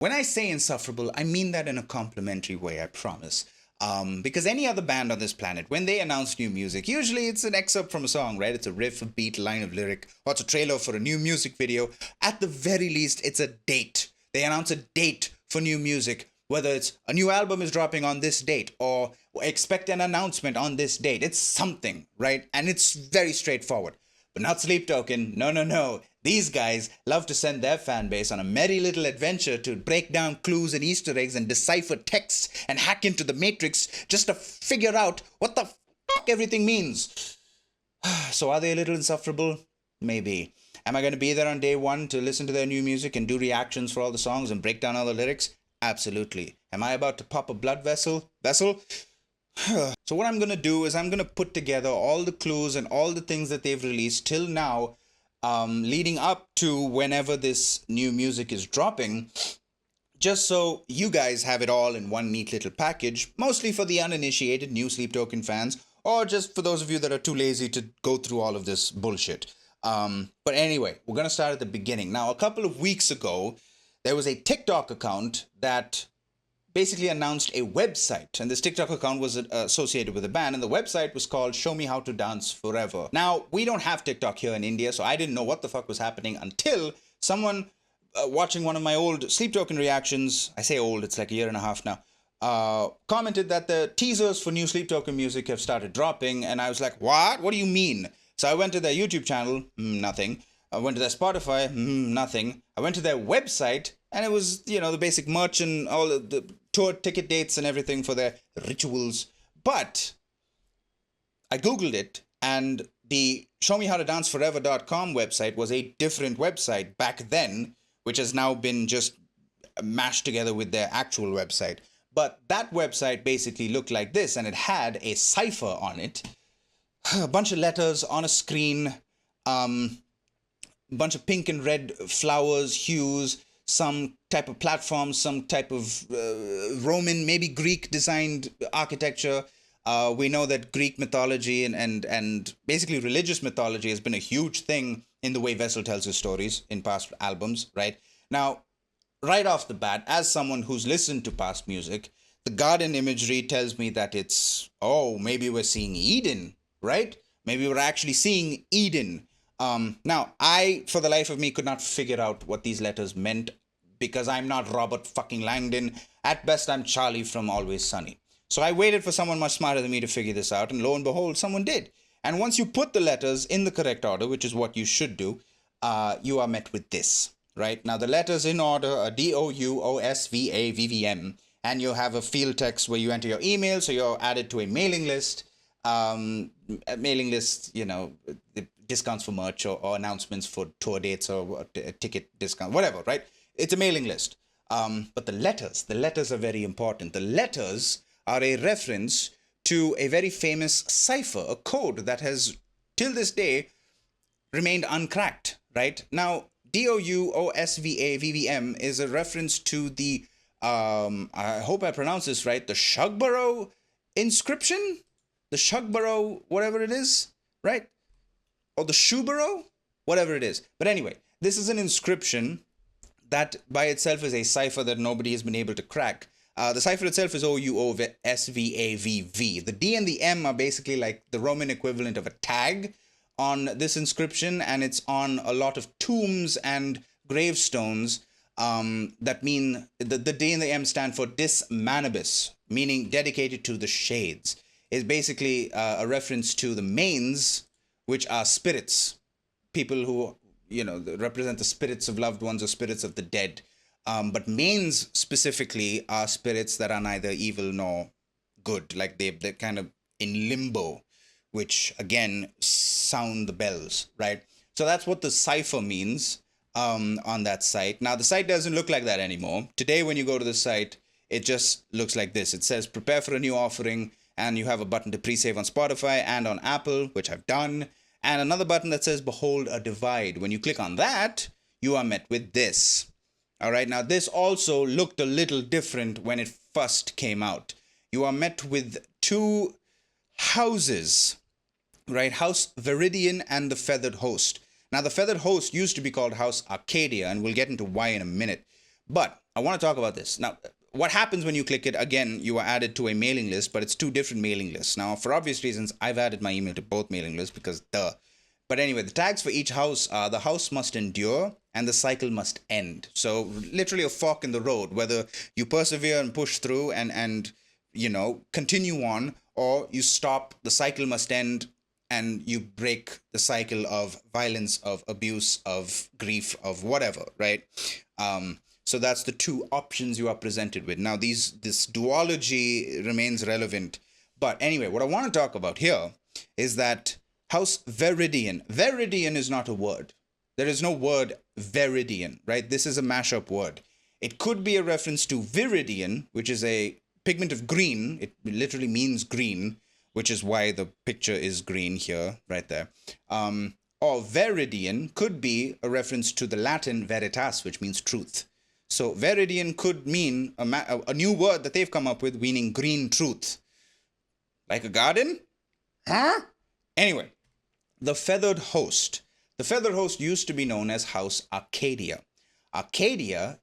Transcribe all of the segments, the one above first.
When I say insufferable, I mean that in a complimentary way, I promise. Because any other band on this planet, when they announce new music, usually it's an excerpt from a song, right? It's a riff, a beat, line of lyric, or it's a trailer for a new music video. At the very least, it's a date. They announce a date for new music, whether it's a new album is dropping on this date or expect an announcement on this date. It's something, right? And it's very straightforward. But not Sleep Token. No, no, no. These guys love to send their fan base on a merry little adventure to break down clues and Easter eggs and decipher texts and hack into the Matrix just to figure out what the fuck everything means. So are they a little insufferable? Maybe. Am I going to be there on day one to listen to their new music and do reactions for all the songs and break down all the lyrics? Absolutely. Am I about to pop a blood vessel? So what I'm going to do is I'm going to put together all the clues and all the things that they've released till now, leading up to whenever this new music is dropping, just so you guys have it all in one neat little package, mostly for the uninitiated new Sleep Token fans, or just for those of you that are too lazy to go through all of this bullshit. But anyway, we're going to start at the beginning. Now, a couple of weeks ago, there was a TikTok account that basically announced a website, and this TikTok account was associated with a band, and the website was called Show Me How to Dance Forever. Now, we don't have TikTok here in India, so I didn't know what the fuck was happening until someone watching one of my old Sleep Token reactions, I say old, it's like a year and a half now, commented that the teasers for new Sleep Token music have started dropping, and I was like, what? What do you mean? So I went to their YouTube channel, nothing. I went to their Spotify, nothing. I went to their website, and it was, you know, the basic merch and all of the tour ticket dates and everything for their rituals. But I Googled it, and the showmehowtodanceforever.com website was a different website back then, which has now been just mashed together with their actual website. But that website basically looked like this, and it had a cipher on it. A bunch of letters on a screen, bunch of pink and red flowers, hues, some type of platform, some type of Roman, maybe Greek designed architecture. We know that Greek mythology and basically religious mythology has been a huge thing in the way Vessel tells his stories in past albums, right? Now, right off the bat, as someone who's listened to past music, the garden imagery tells me that it's, oh, maybe we're seeing Eden, right? Maybe we're actually seeing Eden. Now, I, for the life of me, could not figure out what these letters meant because I'm not Robert fucking Langdon. At best, I'm Charlie from Always Sunny. So I waited for someone much smarter than me to figure this out, and lo and behold, someone did. And once you put the letters in the correct order, which is what you should do, you are met with this, right? Now, the letters in order are DOUOSVAVVM, and you have a field text where you enter your email, so you're added to a mailing list. A mailing list, you know, discounts for merch or announcements for tour dates or a ticket discount, whatever, right? It's a mailing list. But the letters are very important. The letters are a reference to a very famous cipher, a code that has, till this day, remained uncracked, right? Now, DOUOSVAVVM is a reference to the, I hope I pronounce this right, the Shugborough Inscription? The Shugborough, whatever it is, right? Or the Shugborough, whatever it is. But anyway, this is an inscription that by itself is a cipher that nobody has been able to crack. The cipher itself is OUOSVAVV. The D and the M are basically like the Roman equivalent of a tag on this inscription, and it's on a lot of tombs and gravestones that mean the D and the M stand for dis manibus, meaning dedicated to the shades. Is basically a reference to the manes, which are spirits, people who, you know, represent the spirits of loved ones or spirits of the dead. But manes specifically are spirits that are neither evil nor good, like they're kind of in limbo, which again sound the bells, right? So that's what the cipher means on that site. Now the site doesn't look like that anymore. Today when you go to the site, it just looks like this. It says prepare for a new offering, and you have a button to pre-save on Spotify and on Apple, which I've done, and another button that says Behold a Divide. When you click on that, you are met with this. All right, now this also looked a little different when it first came out. You are met with two houses, right? House Veridian and the Feathered Host. Now, the Feathered Host used to be called House Arcadia, and we'll get into why in a minute. But I want to talk about this. Now, what happens when you click it? Again, you are added to a mailing list, but it's two different mailing lists. Now, for obvious reasons, I've added my email to both mailing lists because duh. But anyway, the tags for each house are the house must endure and the cycle must end. So literally a fork in the road, whether you persevere and push through and you know, continue on, or you stop, the cycle must end, and you break the cycle of violence, of abuse, of grief, of whatever, right? So that's the two options you are presented with. Now, this duology remains relevant. But anyway, what I want to talk about here is that house Veridian. Veridian is not a word. There is no word Veridian, right? This is a mashup word. It could be a reference to Veridian, which is a pigment of green. It literally means green, which is why the picture is green here, right there. Or Veridian could be a reference to the Latin veritas, which means truth. So Veridian could mean a new word that they've come up with, meaning green truth. Like a garden? Huh? Anyway, the feathered host. The feathered host used to be known as House Arcadia. Arcadia,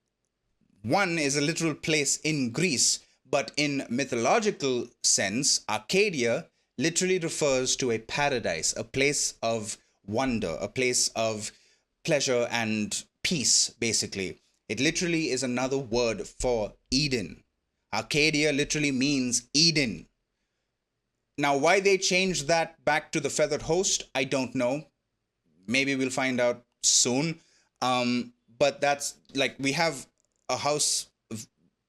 one, is a literal place in Greece, but in mythological sense, Arcadia literally refers to a paradise, a place of wonder, a place of pleasure and peace, basically. It literally is another word for Eden. Arcadia literally means Eden. Now, why they changed that back to the feathered host, I don't know. Maybe we'll find out soon. But that's like, we have a house,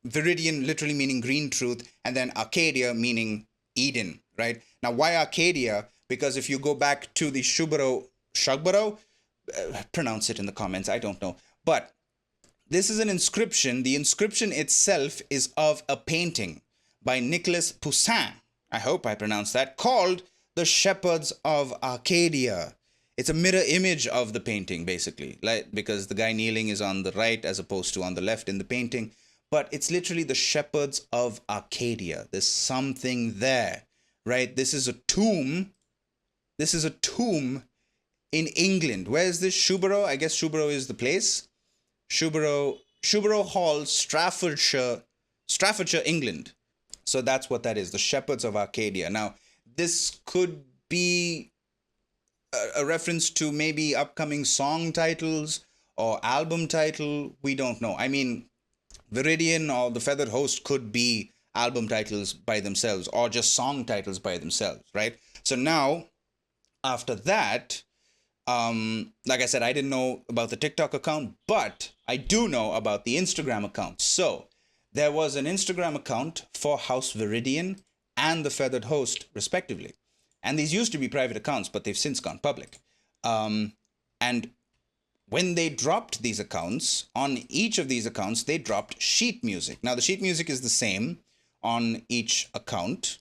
Veridian literally meaning green truth, and then Arcadia meaning Eden, right? Now, why Arcadia? Because if you go back to the Shugborough, pronounce it in the comments, I don't know. But this is an inscription. The inscription itself is of a painting by Nicolas Poussin, I hope I pronounced that, called The Shepherds of Arcadia. It's a mirror image of the painting, basically, like, because the guy kneeling is on the right as opposed to on the left in the painting. But it's literally the Shepherds of Arcadia. There's something there, right? This is a tomb. This is a tomb in England. Where is this? Shugborough? I guess Shugborough is the place. Shugborough Hall, Staffordshire, England. So that's what that is, the Shepherds of Arcadia. Now, this could be a reference to maybe upcoming song titles or album title. We don't know. I mean, Veridian or the Feathered Host could be album titles by themselves or just song titles by themselves, right? So now, after that, like I said, I didn't know about the TikTok account, but I do know about the Instagram account. So there was an Instagram account for House Veridian and the Feathered Host, respectively. And these used to be private accounts, but they've since gone public. And when they dropped these accounts, on each of these accounts, they dropped sheet music. Now, the sheet music is the same on each account.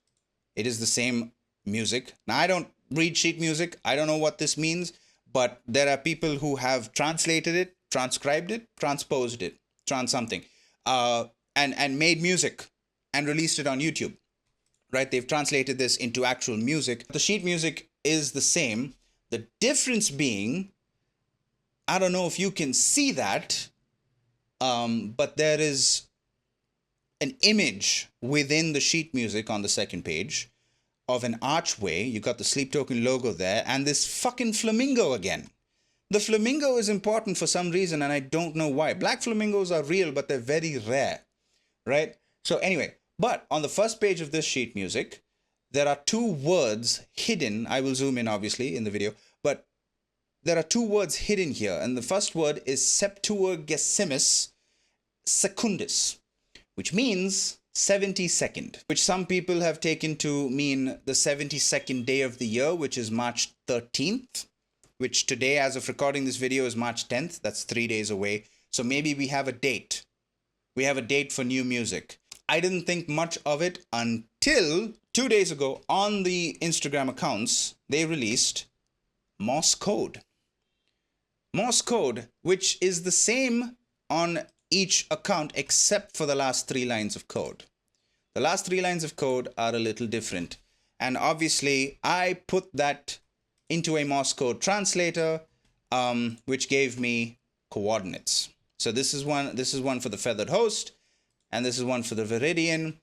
It is the same music. Now, I don't read sheet music. I don't know what this means. But there are people who have translated it, transcribed it, transposed it, something, and made music and released it on YouTube, right? They've translated this into actual music. The sheet music is the same. The difference being, I don't know if you can see that, but there is an image within the sheet music on the second page of an archway. You got the Sleep Token logo there, and this fucking flamingo again. The flamingo is important for some reason, and I don't know why. Black flamingos are real, but they're very rare, right? So anyway, but on the first page of this sheet music, there are two words hidden. I will zoom in, obviously, in the video, but there are two words hidden here, and the first word is Septuagesimus Secundus, which means 72nd, which some people have taken to mean the 72nd day of the year, which is March 13th, which today, as of recording this video, is March 10th. That's 3 days away. So maybe we have a date. We have a date for new music. I didn't think much of it until 2 days ago on the Instagram accounts, they released Morse Code. Morse Code, which is the same on each account except for the last 3 lines of code. The last 3 lines of code are a little different. And obviously, I put that into a Morse code translator, which gave me coordinates. So this is one for the feathered host, and this is one for the Veridian,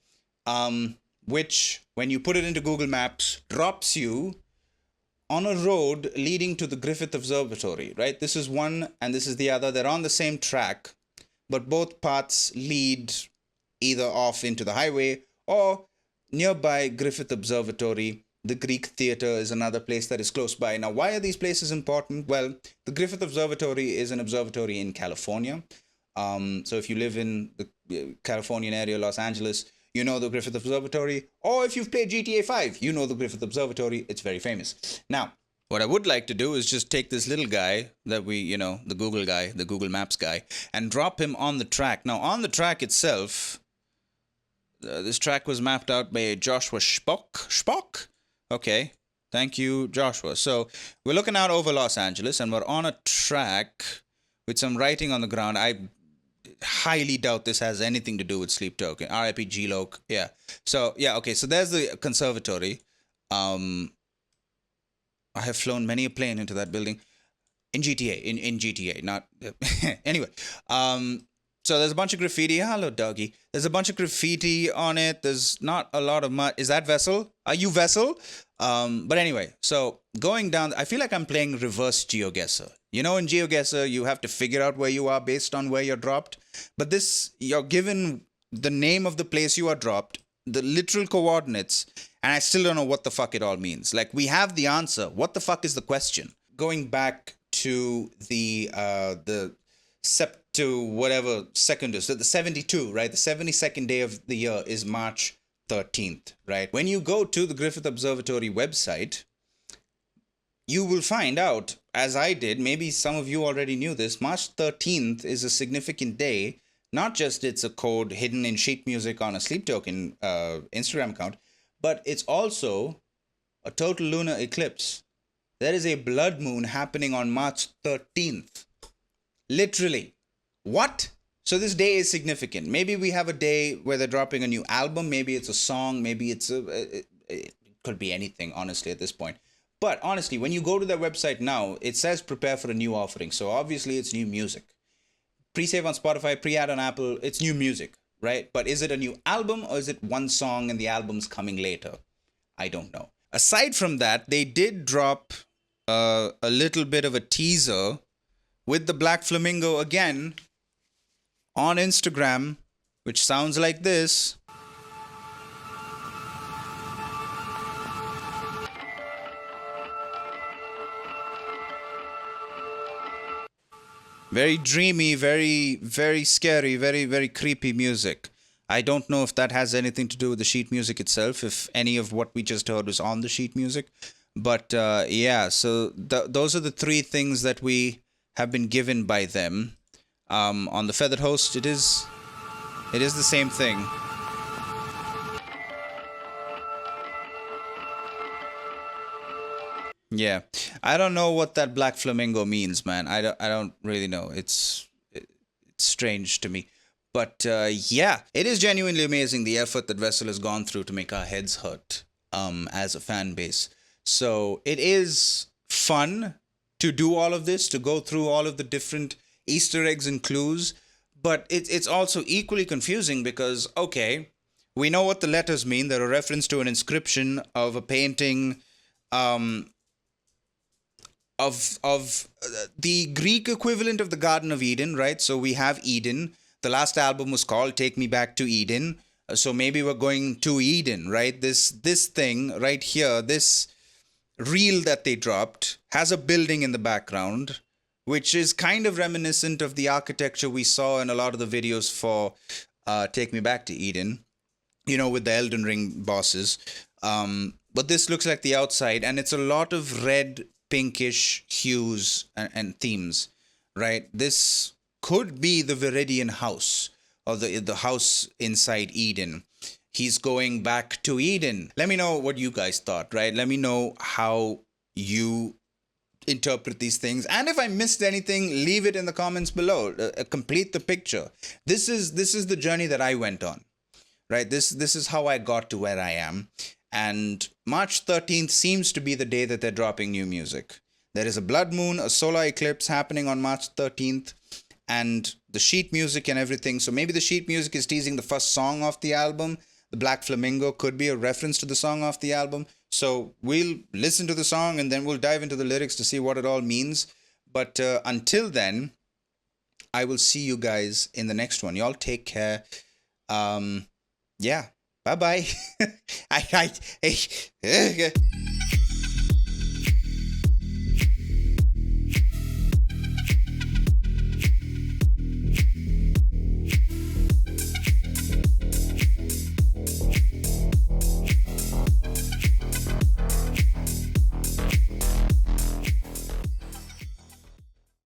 which, when you put it into Google Maps, drops you on a road leading to the Griffith Observatory, right? This is one and this is the other. They're on the same track, but both paths lead either off into the highway or nearby Griffith Observatory. The Greek Theatre is another place that is close by. Now, why are these places important? Well, the Griffith Observatory is an observatory in California. So if you live in the Californian area, Los Angeles, you know the Griffith Observatory. Or if you've played GTA 5, you know the Griffith Observatory. It's very famous. Now, what I would like to do is just take this little guy that the Google guy, the Google Maps guy, and drop him on the track. Now, on the track itself, this track was mapped out by Joshua Spock? Okay, thank you, Joshua. So we're looking out over Los Angeles, and we're on a track with some writing on the ground. I highly doubt this has anything to do with Sleep Token. RIP G-Loc. Yeah. So, yeah, okay. So there's the conservatory. I have flown many a plane into that building. In GTA. In GTA. Not... anyway. So there's a bunch of graffiti. Hello, doggy. There's a bunch of graffiti on it. There's not a lot of mud. Is that Vessel? Are you Vessel? But anyway, so going down... I feel like I'm playing reverse Geo-guesser. You know, in Geo-guesser, you have to figure out where you are based on where you're dropped. But this, you're given the name of the place you are dropped, the literal coordinates, and I still don't know what the fuck it all means. Like, we have the answer. What the fuck is the question? Going back to the Secundus, the 72, right? The 72nd day of the year is March 13th, right? When you go to the Griffith Observatory website, you will find out, as I did, maybe some of you already knew this, March 13th is a significant day. Not just it's a code hidden in sheet music on a Sleep Token Instagram account, but it's also a total lunar eclipse. There is a blood moon happening on March 13th. Literally. What? So this day is significant. Maybe we have a day where they're dropping a new album. Maybe it's a song. Maybe it's it could be anything, honestly, at this point. But honestly, when you go to their website now, it says prepare for a new offering. So obviously it's new music. Pre-save on Spotify, pre-add on Apple, it's new music, right? But is it a new album or is it one song and the album's coming later? I don't know. Aside from that, they did drop a little bit of a teaser with the Black Flamingo again on Instagram, which sounds like this. Very dreamy, very, very scary, very, very creepy music. I don't know if that has anything to do with the sheet music itself, if any of what we just heard was on the sheet music. But yeah, so those are the three things that we have been given by them. On the feathered host, it is the same thing. Yeah, I don't know what that Black Flamingo means, man. I don't really know. It's strange to me. But yeah, it is genuinely amazing the effort that Vessel has gone through to make our heads hurt as a fan base. So it is fun to do all of this, to go through all of the different Easter eggs and clues. But it's also equally confusing because, okay, we know what the letters mean. They're a reference to an inscription of a painting of the Greek equivalent of the Garden of Eden, right? So we have Eden. The last album was called Take Me Back to Eden. So maybe we're going to Eden, right? This thing right here, this reel that they dropped has a building in the background, which is kind of reminiscent of the architecture we saw in a lot of the videos for Take Me Back to Eden, you know, with the Elden Ring bosses. But this looks like the outside, and it's a lot of red, pinkish hues and themes, right? This could be the Veridian house, or the house inside Eden. He's going back to Eden. Let me know what you guys thought, right? Let me know how you interpret these things, and if I missed anything, leave it in the comments below. Complete the picture. This is the journey that I went on, right? This is how I got to where I am. And March 13th seems to be the day that they're dropping new music. There is a blood moon, a solar eclipse happening on March 13th, and the sheet music and everything. So maybe the sheet music is teasing the first song of the album. The Black Flamingo could be a reference to the song of the album. So we'll listen to the song and then we'll dive into the lyrics to see what it all means. But until then, I will see you guys in the next one. Y'all take care. Yeah. Bye-bye.